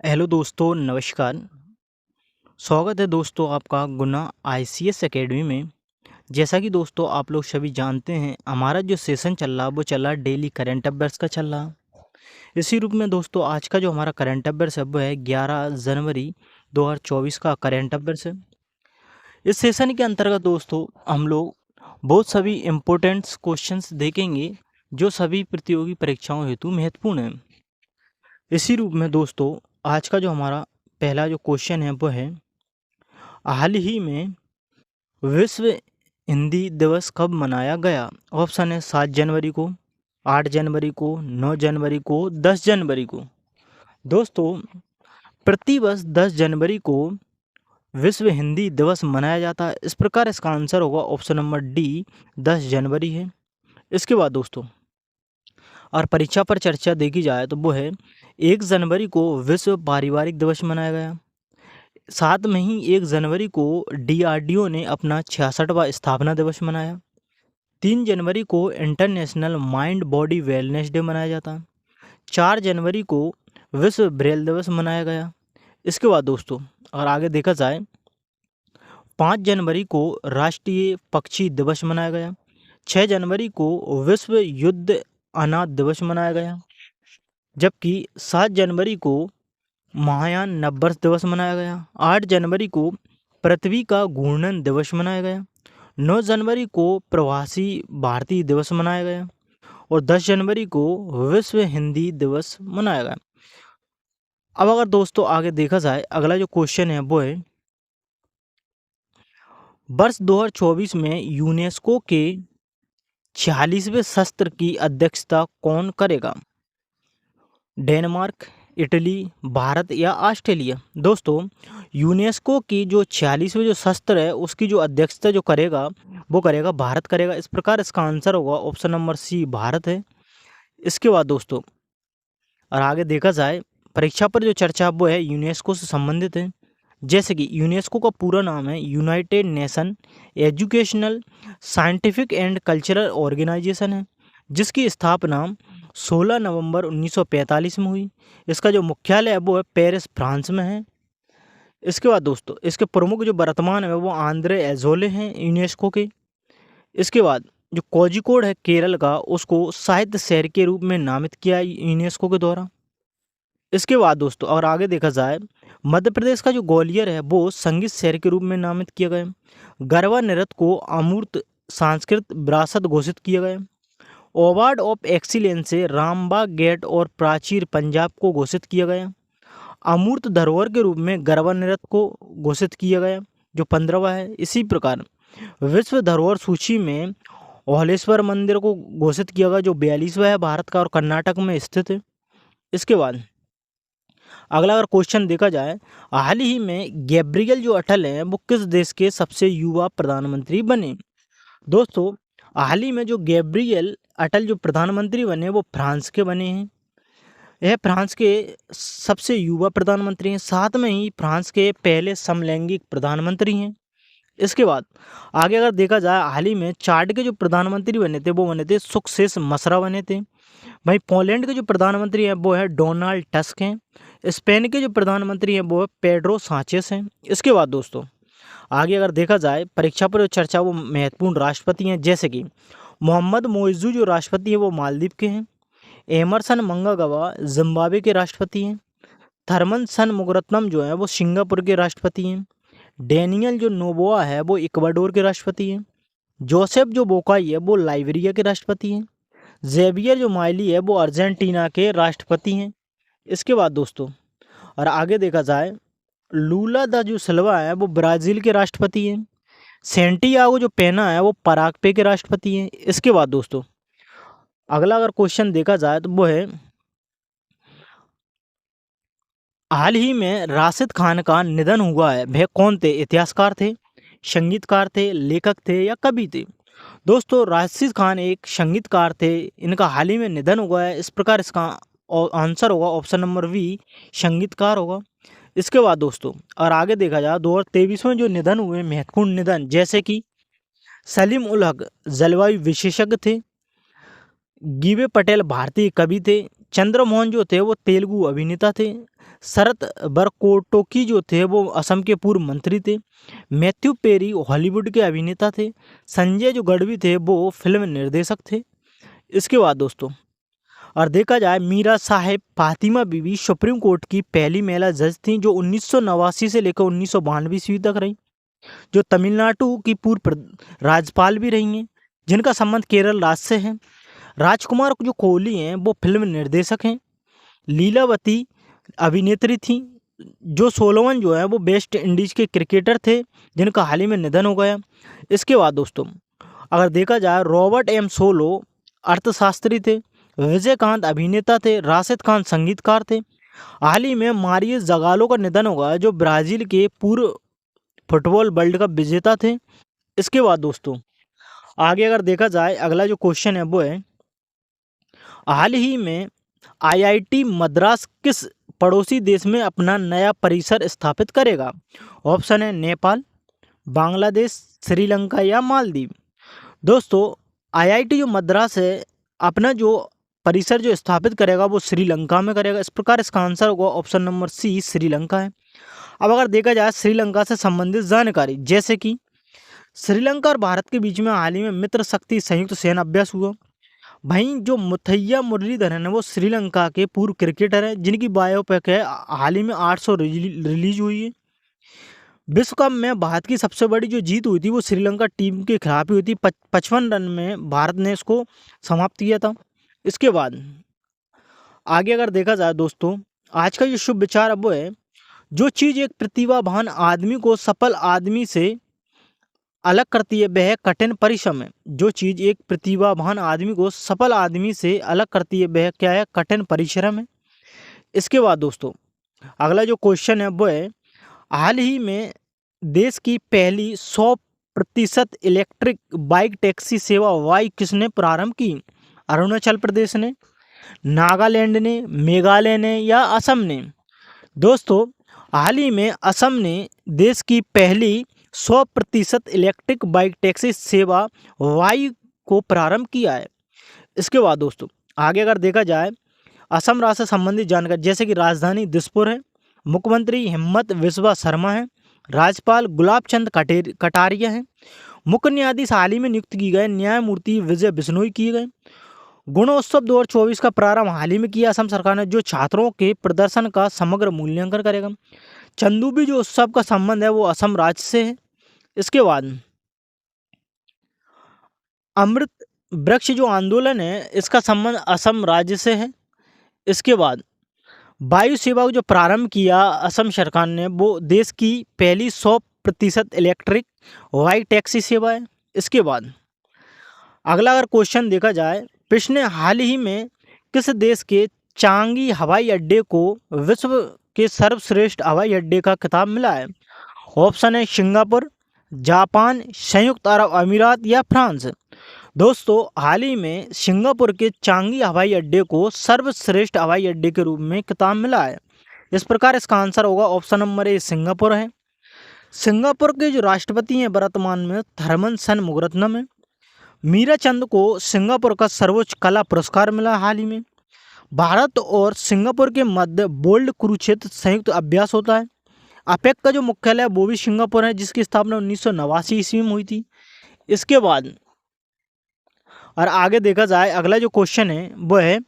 Hello दोस्तों, नमस्कार। स्वागत है दोस्तों आपका गुना आईसीएस एकेडमी में। जैसा कि दोस्तों आप लोग सभी जानते हैं, हमारा जो सेशन चल रहा है वो चल रहा है डेली करंट अफेयर्स का चल रहा है। इसी रूप में दोस्तों आज का जो हमारा करंट अफेयर्स है वो है 11 जनवरी 2024 का करंट अफेयर्स है। इस सेशन के अंतर्गत दोस्तों हम लोग बहुत सभी इम्पोर्टेंट क्वेश्चंस देखेंगे जो सभी प्रतियोगी परीक्षाओं हेतु महत्वपूर्ण हैं। इसी रूप में दोस्तों आज का जो हमारा पहला जो क्वेश्चन है वो है, हाल ही में विश्व हिंदी दिवस कब मनाया गया? ऑप्शन है 7 जनवरी को, 8 जनवरी को, 9 जनवरी को, 10 जनवरी को। दोस्तों प्रतिवर्ष 10 जनवरी को विश्व हिंदी दिवस मनाया जाता है। इस प्रकार इसका आंसर होगा ऑप्शन नंबर डी, 10 जनवरी है। इसके बाद दोस्तों और परीक्षा पर चर्चा देखी जाए तो वो है 1 जनवरी को विश्व पारिवारिक दिवस मनाया गया। साथ में ही 1 जनवरी को डीआरडीओ ने अपना 66वां स्थापना दिवस मनाया। 3 जनवरी को international mind body wellness day मनाया जाता है। 4 जनवरी को विश्व ब्रेल दिवस मनाया गया। इसके बाद दोस्तों और आगे देखा जाए 5 जनवरी को राष्ट्रीय पक्षी दिवस मनाया गया। 6 जनवरी को विश्व युद्ध अनाथ दिवस मनाया गया। जबकि 7 जनवरी को महायान नववर्ष दिवस मनाया गया। 8 जनवरी को पृथ्वी का घूर्णन दिवस मनाया गया। 9 जनवरी को प्रवासी भारतीय दिवस मनाया गया और 10 जनवरी को विश्व हिंदी दिवस मनाया गया। अब अगर दोस्तों आगे देखा जाए अगला जो क्वेश्चन है वो है, वर्ष 2024 में यूनेस्को के 46वें सत्र की अध्यक्षता कौन करेगा? डेनमार्क, इटली, भारत या ऑस्ट्रेलिया? दोस्तों यूनेस्को की जो 46वें जो सत्र है उसकी जो अध्यक्षता जो करेगा वो करेगा भारत करेगा। इस प्रकार इसका आंसर होगा ऑप्शन नंबर सी, भारत है। इसके बाद दोस्तों और आगे देखा जाए परीक्षा पर जो चर्चा वो है यूनेस्को से संबंधित है। जैसे कि यूनेस्को का पूरा नाम है United Nation Educational, Scientific and Cultural Organization है, जिसकी स्थापना 16 नवंबर 1945 में हुई। इसका जो मुख्यालय है वो है पेरिस, फ्रांस में है। इसके बाद दोस्तों इसके प्रमुख जो वर्तमान है वो आंद्रे एजोले हैं यूनेस्को के। इसके बाद जो कोझिकोड है केरल का, उसको साहित्य शहर के रूप में नामित किया है यूनेस्को के द्वारा। इसके बाद दोस्तों और आगे देखा जाए मध्य प्रदेश का जो ग्वालियर है वो संगीत शहर के रूप में नामित किया गया। गरबा नृत्य को अमूर्त सांस्कृतिक विरासत घोषित किया गया। अवार्ड ऑफ एक्सीलेंस से रामबाग गेट और प्राचीर पंजाब को घोषित किया गया। अमूर्त धरोहर के रूप में गरबा नृत्य को घोषित किया गया जो 15वां है। इसी प्रकार विश्व धरोहर सूची में ओहलेश्वर मंदिर को घोषित किया गया जो 42वां है भारत का और कर्नाटक में स्थित है। इसके बाद अगला अगर क्वेश्चन देखा जाए, हाल ही में गैब्रियल जो अटल हैं वो किस देश के सबसे युवा प्रधानमंत्री बने? दोस्तों हाल ही में जो गैब्रियल अटल जो प्रधानमंत्री बने वो फ्रांस के बने हैं। यह फ्रांस के सबसे युवा प्रधानमंत्री हैं, साथ में ही फ्रांस के पहले समलैंगिक प्रधानमंत्री हैं। इसके बाद आगे अगर देखा जाए हाल ही में चाड के जो प्रधानमंत्री बने थे वो बने थे सुक्सेस मसरा बने थे। भाई पोलैंड के जो प्रधानमंत्री हैं वो है डोनाल्ड टस्क हैं। स्पेन के जो प्रधानमंत्री हैं वो है पेड्रो सांचेस हैं। इसके बाद दोस्तों आगे अगर देखा जाए परीक्षा पर जो चर्चा वो महत्वपूर्ण राष्ट्रपति हैं, जैसे कि मोहम्मद मोइजू जो राष्ट्रपति हैं वो मालदीव के हैं। एमरसन मंगागवा जिम्बाब्वे के राष्ट्रपति हैं। थरमन सन मुगरत्नम जो है वो सिंगापुर के राष्ट्रपति हैं। डेनियल जो नोबोआ है वो इक्वाडोर के राष्ट्रपति हैं। जोसेफ जो बोकाई है वो लाइबेरिया के राष्ट्रपति हैं। जेवियर जो माइली है वो अर्जेंटीना के राष्ट्रपति हैं। इसके बाद दोस्तों और आगे देखा जाए लूला दा जो सिल्वा है वो ब्राज़ील के राष्ट्रपति हैं। सेंटियागो जो पेना है वो पराग्वे के राष्ट्रपति हैं। इसके बाद दोस्तों अगला अगर क्वेश्चन देखा जाए तो वो है, हाल ही में राशिद खान का निधन हुआ है, वह कौन थे? इतिहासकार थे, संगीतकार थे, लेखक थे या कवि थे? दोस्तों राशिद खान एक संगीतकार थे, इनका हाल ही में निधन हुआ है। इस प्रकार इसका आंसर होगा ऑप्शन नंबर बी, संगीतकार होगा। इसके बाद दोस्तों और आगे देखा जाए 2023 में जो निधन हुए महत्वपूर्ण निधन, जैसे कि सलीम उल हक जलवायु विशेषज्ञ थे। गिवे पटेल भारतीय कवि थे। चंद्रमोहन जो थे वो तेलुगु अभिनेता थे। शरत बरकोटोकी जो थे वो असम के पूर्व मंत्री थे। मैथ्यू पेरी हॉलीवुड के अभिनेता थे। संजय जो गढ़वी थे वो फिल्म निर्देशक थे। इसके बाद दोस्तों, और देखा जाए मीरा साहेब फातिमा बीवी सुप्रीम कोर्ट की पहली महिला जज थी जो 1989 से लेकर 1992 ईस्वी तक रही, जो तमिलनाडु की राज्यपाल भी रही हैं, जिनका संबंध केरल राज्य से है। राजकुमार जो कोहली हैं वो फिल्म निर्देशक हैं। लीलावती अभिनेत्री थी। जो सोलोमन जो है वो वेस्ट इंडीज के क्रिकेटर थे, जिनका हाल ही में निधन हो गया। इसके बाद दोस्तों, अगर देखा जाए रॉबर्ट एम सोलो अर्थशास्त्री थे। विजयकांत अभिनेता थे। राशिद खान संगीतकार थे। हाल ही में मारियस जागालो का निधन होगा, जो ब्राज़ील के पूर्व फुटबॉल वर्ल्ड कप विजेता थे। इसके बाद दोस्तों, आगे अगर देखा जाए अगला जो क्वेश्चन है वो है, हाल ही में आईआईटी मद्रास किस पड़ोसी देश में अपना नया परिसर स्थापित करेगा? ऑप्शन है नेपाल, बांग्लादेश, श्रीलंका या मालदीव। दोस्तों, आईआईटी जो मद्रास है अपना जो परिसर जो स्थापित करेगा वो श्रीलंका में करेगा। इस प्रकार इसका आंसर होगा ऑप्शन नंबर सी, श्रीलंका है। अब अगर देखा जाए श्रीलंका से संबंधित जानकारी, जैसे कि श्रीलंका और भारत के बीच में हाल ही में मित्र शक्ति संयुक्त सेना अभ्यास हुआ। वहीं जो मुथैया मुरलीधरन है वो श्रीलंका के पूर्व क्रिकेटर हैं, जिनकी बायोपिक है हाल ही में 800 रिलीज हुई है। विश्व कप में भारत की सबसे बड़ी जो जीत हुई थी वो श्रीलंका टीम के खिलाफ ही हुई थी। 55 रन में भारत ने इसको समाप्त किया था। इसके बाद आगे अगर देखा जाए दोस्तों, आज का जो शुभ विचार अब वो है, जो चीज़ एक प्रतिभावान आदमी को सफल आदमी से अलग करती है वह कठिन परिश्रम है। जो चीज़ एक प्रतिभावान आदमी को सफल आदमी से अलग करती है वह क्या है? कठिन परिश्रम है। इसके बाद दोस्तों, अगला जो क्वेश्चन है वो है, हाल ही में देश की पहली 100% इलेक्ट्रिक बाइक टैक्सी सेवा वाई किसने प्रारंभ की? अरुणाचल प्रदेश ने, नागालैंड ने, मेघालय ने या असम ने? दोस्तों, हाल ही में असम ने देश की पहली 100% इलेक्ट्रिक बाइक टैक्सी सेवा वाई को प्रारंभ किया है। इसके बाद दोस्तों, आगे अगर देखा जाए असम राज्य से संबंधित जानकारी, जैसे कि राजधानी दिसपुर है, मुख्यमंत्री हिम्मत विश्वा शर्मा है, राज्यपाल गुलाब चंद कटारिया हैं, मुख्य न्यायाधीश हाल ही में नियुक्त किए गए न्यायमूर्ति विजय बिश्नोई किए गए। गुणोत्सव 2024 का प्रारंभ हाल ही में किया असम सरकार ने, जो छात्रों के प्रदर्शन का समग्र मूल्यांकन करेगा। चंदूबी जो उत्सव का संबंध है वो असम राज्य से है। इसके बाद अमृत वृक्ष जो आंदोलन है इसका संबंध असम राज्य से है। इसके बाद वायु सेवा को जो प्रारंभ किया असम सरकार ने वो देश की पहली 100% इलेक्ट्रिक वाई टैक्सी सेवा है। इसके बाद अगला अगर क्वेश्चन देखा जाए, पिछले हाल ही में किस देश के चांगी हवाई अड्डे को विश्व के सर्वश्रेष्ठ हवाई अड्डे का खिताब मिला है? ऑप्शन है सिंगापुर, जापान, संयुक्त अरब अमीरात या फ्रांस। दोस्तों, हाल ही में सिंगापुर के चांगी हवाई अड्डे को सर्वश्रेष्ठ हवाई अड्डे के रूप में खिताब मिला है। इस प्रकार इसका आंसर होगा ऑप्शन नंबर ए, सिंगापुर है। सिंगापुर के जो राष्ट्रपति हैं वर्तमान में थरमन शनमुगारत्नम है। मीरा चंद को सिंगापुर का सर्वोच्च कला पुरस्कार मिला हाल ही में। भारत और सिंगापुर के मध्य बोल्ड कुरुक्षेत्र संयुक्त अभ्यास होता है। अपेक का जो मुख्यालय है वो भी सिंगापुर है, जिसकी स्थापना 1989 ईस्वी में हुई थी। इसके बाद और आगे देखा जाए अगला जो क्वेश्चन है वो है,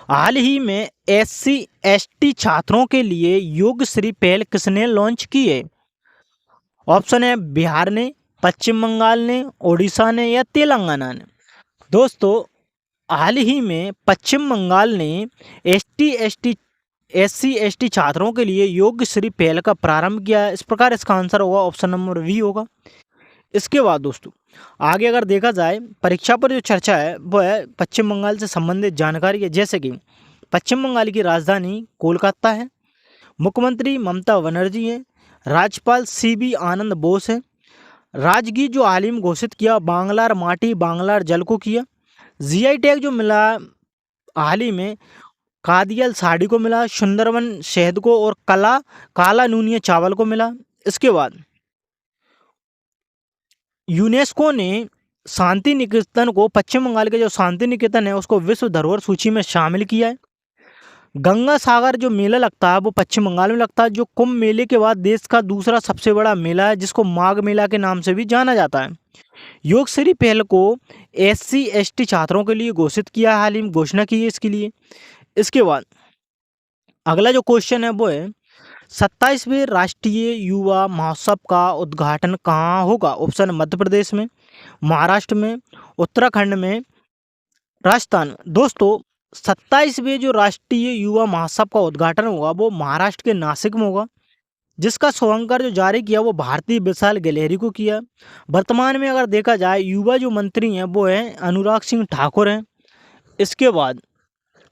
हाल ही में SC/ST छात्रों के लिए योगश्री पहल किसने लॉन्च की है? ऑप्शन है बिहार ने, पश्चिम बंगाल ने, ओडिशा ने या तेलंगाना ने। दोस्तों, हाल ही में पश्चिम बंगाल ने SC/ST छात्रों के लिए योगश्री पहल का प्रारंभ किया है। इस प्रकार इसका आंसर होगा ऑप्शन नंबर बी होगा। इसके बाद दोस्तों, आगे अगर देखा जाए परीक्षा पर जो चर्चा है वो है पश्चिम बंगाल से संबंधित जानकारी है, जैसे कि पश्चिम बंगाल की राजधानी कोलकाता है, मुख्यमंत्री ममता बनर्जी है, राज्यपाल CB आनंद बोस है, राजगीत जो हाल ही में घोषित किया बांग्लार माटी बांग्लार जल को किया, GI टैग जो मिला हाल ही में कादियाल साड़ी को मिला, सुंदरवन शहद को और काला नूनिया चावल को मिला। इसके बाद यूनेस्को ने शांति निकेतन को, पश्चिम बंगाल के जो शांति निकेतन है उसको विश्व धरोहर सूची में शामिल किया है। गंगा सागर जो मेला लगता है वो पश्चिम बंगाल में लगता है, जो कुंभ मेले के बाद देश का दूसरा सबसे बड़ा मेला है, जिसको माघ मेला के नाम से भी जाना जाता है। योगश्री पहल को SC ST छात्रों के लिए घोषित किया, हाल ही में घोषणा की है इसके लिए। इसके बाद अगला जो क्वेश्चन है वो है 27वें राष्ट्रीय युवा महोत्सव का उद्घाटन कहाँ होगा? ऑप्शन मध्य प्रदेश में, महाराष्ट्र में, उत्तराखंड में, राजस्थान। दोस्तों 27वें जो राष्ट्रीय युवा महोत्सव का उद्घाटन होगा वो महाराष्ट्र के नासिक में होगा, जिसका शुभांकर जो जारी किया वो भारतीय विशाल गहलोत को किया। वर्तमान में अगर देखा जाए युवा जो मंत्री हैं वो हैं अनुराग सिंह ठाकुर हैं। इसके बाद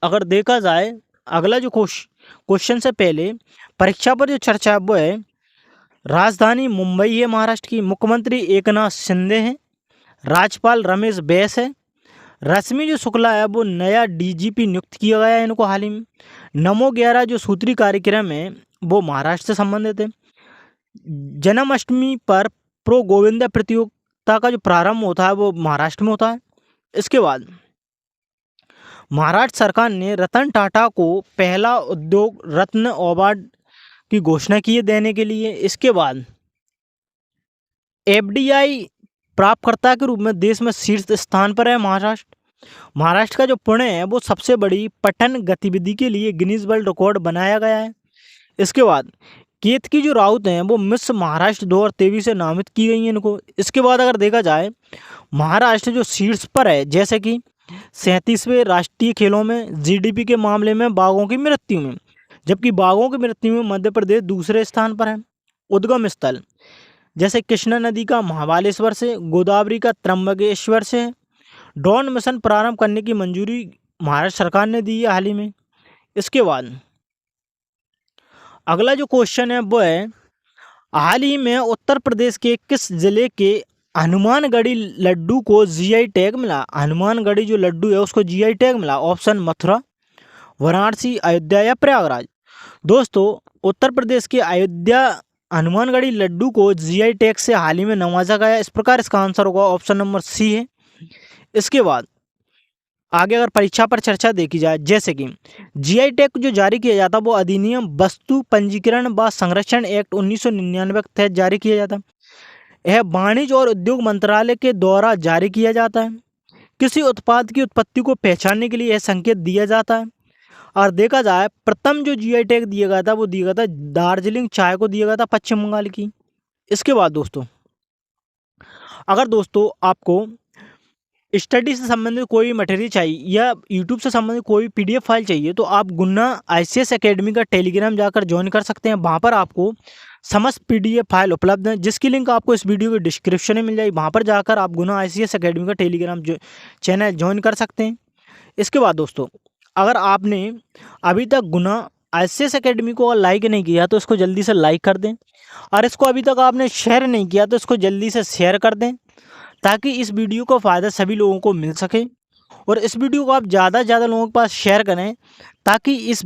अगर देखा जाए अगला जो क्वेश्चन से पहले परीक्षा पर जो चर्चा है वो है राजधानी मुंबई है महाराष्ट्र की, मुख्यमंत्री एकनाथ शिंदे हैं, राज्यपाल रमेश बैस है, रश्मि जो शुक्ला है वो नया DGP नियुक्त किया गया है इनको हाल ही में। नमो 11 जो सूत्री कार्यक्रम है वो महाराष्ट्र से संबंधित है। जन्माष्टमी पर प्रो गोविंदा प्रतियोगिता का जो प्रारंभ होता है वो महाराष्ट्र में होता है। इसके बाद महाराष्ट्र सरकार ने रतन टाटा को पहला उद्योग रत्न अवार्ड की घोषणा की है देने के लिए। इसके बाद FDI प्राप्तकर्ता के रूप में देश में शीर्ष स्थान पर है महाराष्ट्र का जो पुणे है वो सबसे बड़ी पठन गतिविधि के लिए गिनीज वर्ल्ड रिकॉर्ड बनाया गया है। इसके बाद केतकी जो राउत हैं वो मिस महाराष्ट्र 2023 से नामित की गई हैं इनको। इसके बाद अगर देखा जाए महाराष्ट्र जो शीर्ष पर है, जैसे कि 37वें राष्ट्रीय खेलों में, GDP के मामले में, बाघों की मृत्यु में, जबकि बाघों की मृत्यु में मध्य प्रदेश दूसरे स्थान पर है। उद्गम स्थल जैसे कृष्णा नदी का महाबालेश्वर से, गोदावरी का त्र्यंबकेश्वर से है। ड्रोन मिशन प्रारंभ करने की मंजूरी महाराष्ट्र सरकार ने दी है हाल ही में। इसके बाद अगला जो क्वेश्चन है वो है हाल ही में उत्तर प्रदेश के किस जिले के हनुमानगढ़ी लड्डू को GI टैग मिला? हनुमानगढ़ी जो लड्डू है उसको GI टैग मिला। ऑप्शन मथुरा, वाराणसी, अयोध्या या प्रयागराज। दोस्तों उत्तर प्रदेश के अयोध्या हनुमानगढ़ी लड्डू को GI टैग से हाल ही में नवाजा गया। इस प्रकार इसका आंसर होगा ऑप्शन नंबर C है। इसके बाद आगे अगर परीक्षा पर चर्चा देखी जाए, जैसे कि GI टैग जो जारी किया जाता है वो अधिनियम वस्तु पंजीकरण व संरक्षण एक्ट 1999 के तहत जारी किया जाता है। यह वाणिज्य और उद्योग मंत्रालय के द्वारा जारी किया जाता है। किसी उत्पाद की उत्पत्ति को पहचानने के लिए यह संकेत दिया जाता है। और देखा जाए प्रथम जो GI टैग दिया गया था वो दिया गया था दार्जिलिंग चाय को दिया गया था पश्चिम बंगाल की। इसके बाद दोस्तों अगर दोस्तों आपको स्टडी से संबंधित कोई मटेरियल चाहिए या यूट्यूब से संबंधित कोई PDF फाइल चाहिए तो आप गुन्ना ICS एकेडमी का टेलीग्राम जाकर ज्वाइन कर सकते हैं। वहाँ पर आपको समस्त PDF फाइल उपलब्ध है, जिसकी लिंक आपको इस वीडियो के डिस्क्रिप्शन में मिल जाएगी। वहाँ पर जाकर आप गुन्ना ICS एकेडमी का टेलीग्राम चैनल ज्वाइन कर सकते हैं। इसके बाद दोस्तों अगर आपने अभी तक गुन्ना ICS एकेडमी को लाइक नहीं किया तो इसको जल्दी से लाइक कर दें, और इसको अभी तक आपने शेयर नहीं किया तो इसको जल्दी से शेयर कर दें, ताकि इस वीडियो का फ़ायदा सभी लोगों को मिल सके। और इस वीडियो को आप ज़्यादा से ज़्यादा लोगों के पास शेयर करें, ताकि इस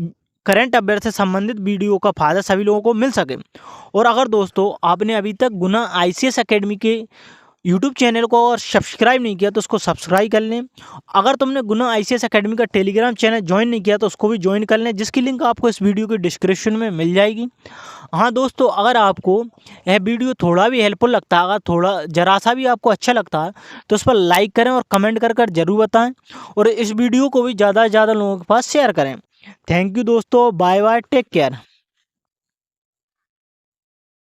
करंट अफेयर से संबंधित वीडियो का फ़ायदा सभी लोगों को मिल सके। और अगर दोस्तों आपने अभी तक गुना ICS एकेडमी के यूट्यूब चैनल को और सब्सक्राइब नहीं किया तो उसको सब्सक्राइब कर लें। अगर तुमने गुना ICS एकेडमी का टेलीग्राम चैनल ज्वाइन नहीं किया तो उसको भी ज्वाइन कर लें, जिसकी लिंक आपको इस वीडियो के डिस्क्रिप्शन में मिल जाएगी। हाँ दोस्तों, अगर आपको यह वीडियो थोड़ा भी हेल्पफुल लगता है, अगर थोड़ा जरा सा भी आपको अच्छा लगता है तो उस पर लाइक करें और कमेंट कर जरूर बताएं, और इस वीडियो को भी ज़्यादा से ज़्यादा लोगों के पास शेयर करें। थैंक यू दोस्तों, बाय बाय, टेक केयर।